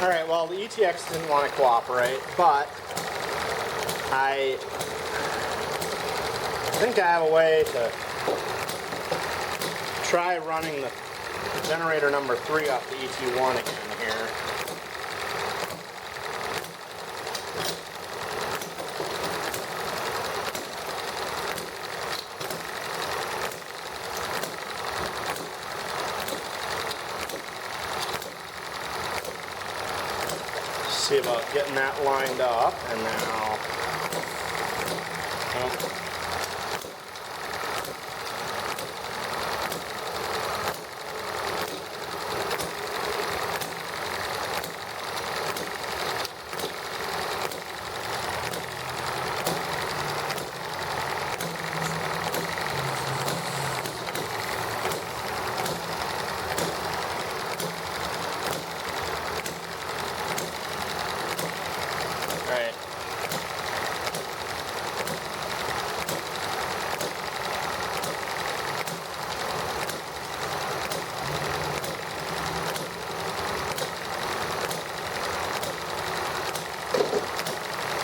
Alright, well the ETX didn't want to cooperate, but I think I have a way to try running the generator number 3 off the ET1 again here. See about getting that lined up, and now right.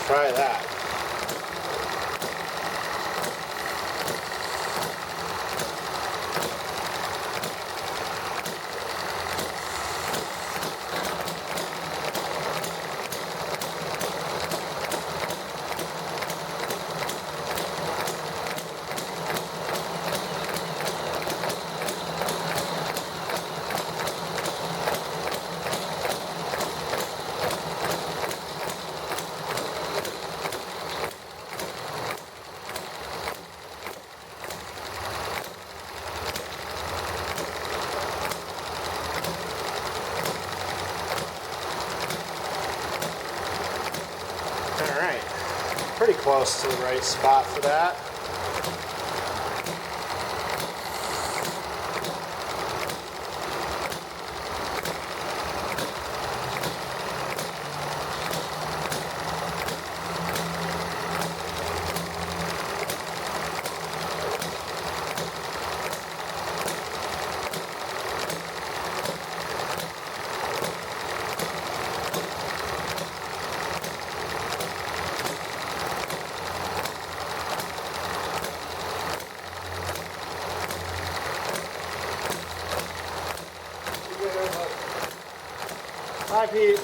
Try that. Alright, pretty close to the right spot for that. Hi, Pete.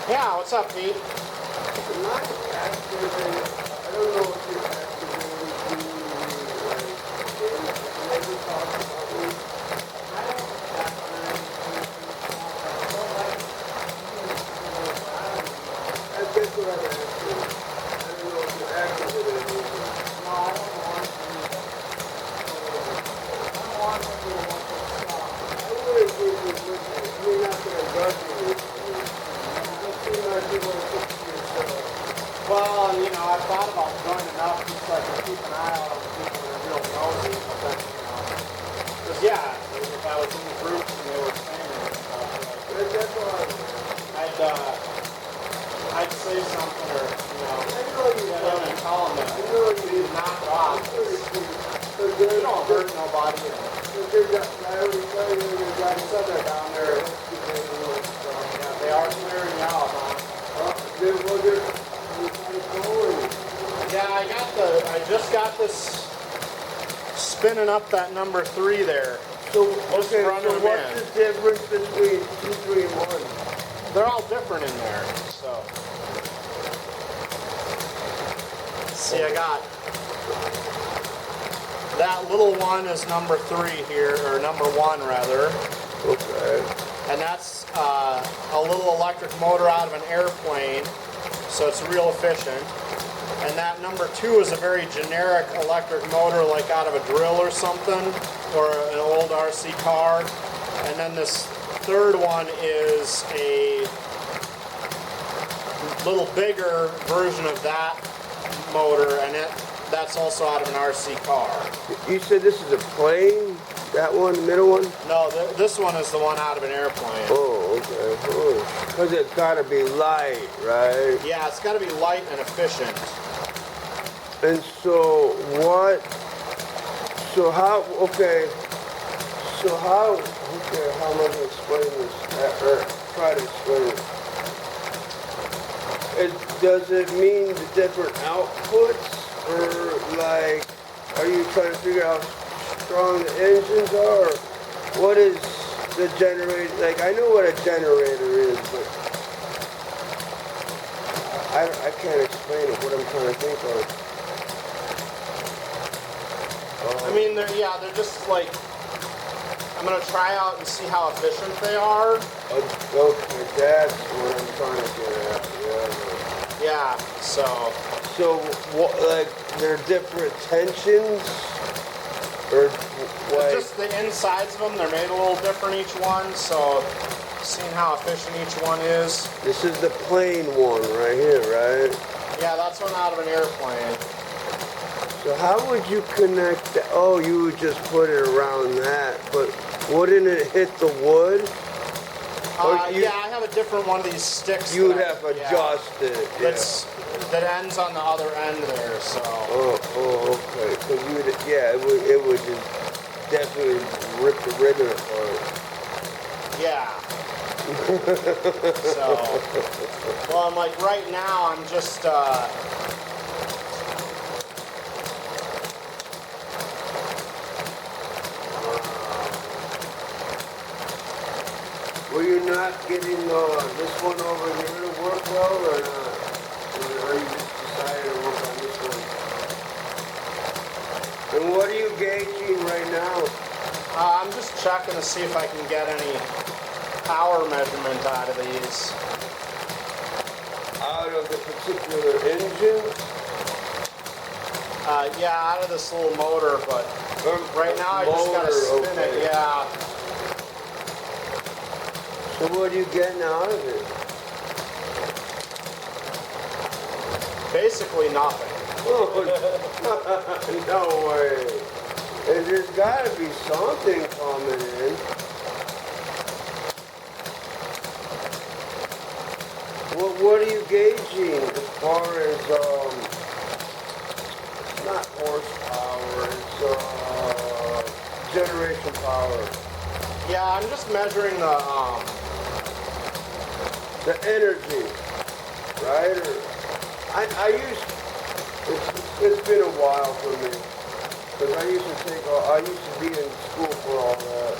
Yeah, what's up, Pete? Well, you know, I thought about joining up just so I can keep an eye out on the people that are real nosy, but then, you know, because yeah, if I was in the groups and they were saying it and stuff, like, I'd say something or, you know, get in and tell them that you knock it off. You don't hurt nobody. I said they're down there. Yeah, they are clearing out, huh? Yeah, I just got this spinning up that number 3 there. So, Just okay, running so them what's in. the difference between 2, 3, and 1? They're all different in there, so. See, I got that little one is number 3 here, or number 1 rather. Okay. And that's a little electric motor out of an airplane so it's real efficient. And that number 2 is a very generic electric motor, like out of a drill or something, or an old RC car. And then this third one is a little bigger version of that motor, and that's also out of an RC car. You said this is a plane? That one, the middle one? No, this one is the one out of an airplane. Oh, okay. Because it's got to be light, right? Yeah, it's got to be light and efficient. And so what? So how? Okay. So how? Okay. How am I gonna explain this? Or try to explain it. Does it mean the different outputs, or like, are you trying to figure out how strong the engines are? Or what is the generator? Like, I know what a generator is, but I can't explain it. What I'm trying to think of. I mean, they're just like, I'm going to try out and see how efficient they are. Okay, that's what I'm trying to get at, yeah. Yeah, so what, like, they're different tensions? Or what? just the insides of them, they're made a little different each one, so seeing how efficient each one is. This is the plain one right here, right? Yeah, that's one out of an airplane. So how would you connect that? Oh, you would just put it around that, but wouldn't it hit the wood? Yeah, I have a different one of these sticks. You would have to adjust it. That ends on the other end there, so. Oh, okay. So you would, yeah, it would just definitely rip the ribbon apart. Yeah. So, well, I'm like, right now, I'm just, Were you not getting this one over here to work well, or not? Or you just decided to work on this one? And what are you gauging right now? I'm just checking to see if I can get any power measurement out of these. Out of the particular engine? Yeah, out of this little motor, but right now I just gotta spin it, yeah. So what are you getting out of it? Basically nothing. No way. And there's got to be something coming in. What are you gauging as far as, not horsepower, it's generation power? Yeah, I'm just measuring the energy, right? Or, I used, it's been a while for me, because I used to be in school for all that.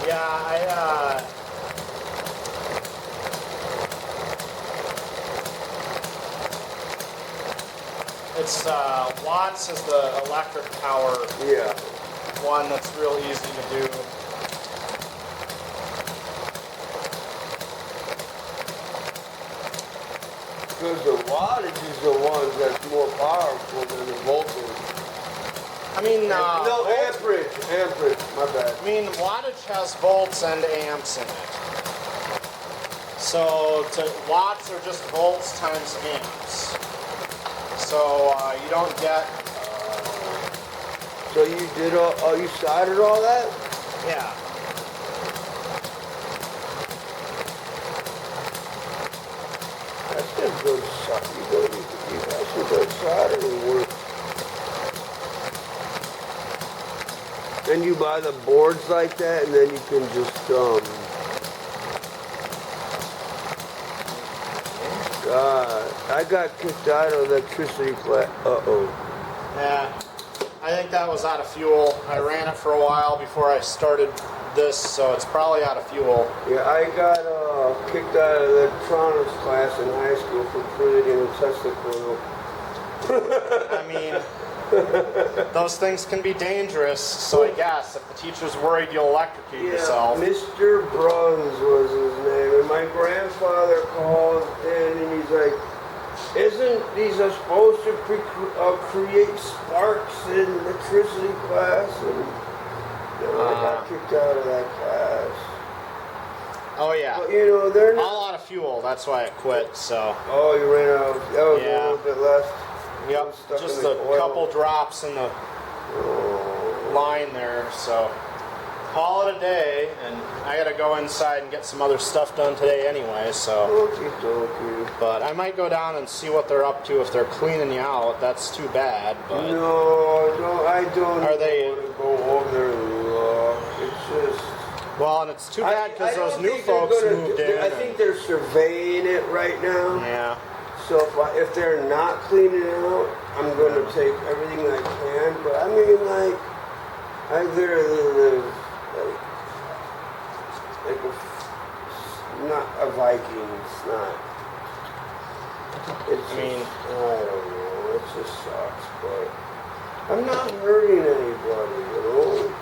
Yeah, it's, watts is the electric power. Yeah. One that's real easy to do. Because the wattage is the one that's more powerful than the voltage. I mean, no, amperage, my bad. I mean, wattage has volts and amps in it. So watts are just volts times amps. So you don't get. So you did you soldered all that? Yeah. That's just good solder. You got some good soldering work. Then you buy the boards like that, and then you can just God, I got kicked out of electricity class. Yeah. I think that was out of fuel. I ran it for a while before I started this, so it's probably out of fuel. Yeah, I got kicked out of electronics class in high school for creating a Tesla coil. I mean, those things can be dangerous. So I guess if the teacher's worried you'll electrocute yourself. Mr. Bruns was his name, and my grandfather called in and he's like, isn't these are supposed to create sparks in electricity class? And I got kicked out of that class. Oh yeah. But you know, they're not. All out of fuel. That's why I quit. So. Oh, you ran out of, that was a Yeah. little bit left. Yep. Stuck Just in the a oil. couple drops in the line there. So. Call it a day, and I gotta go inside and get some other stuff done today anyway, so. Okie dokie. But I might go down and see what they're up to. If they're cleaning you out, that's too bad, but. No, I don't Are they- want to go over there and look. It's just. Well, and it's too bad because I those don't new think they're folks gonna moved do- in. I think they're surveying it right now. Yeah. So if they're not cleaning it out, I'm going to take everything I can. But I mean, like, I literally live like not a Viking. It's not. It's I mean, I don't know. It just sucks. But I'm not hurting anybody, you know.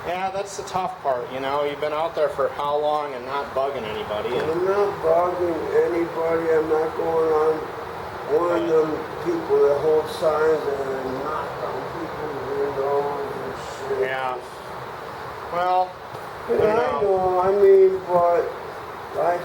Yeah, that's the tough part, you know. You've been out there for how long and not bugging anybody. And, I'm not bothering anybody. I'm not going on one of them people that hold signs and knock on people's windows and shit. yeah. Well, And I know, I mean, but life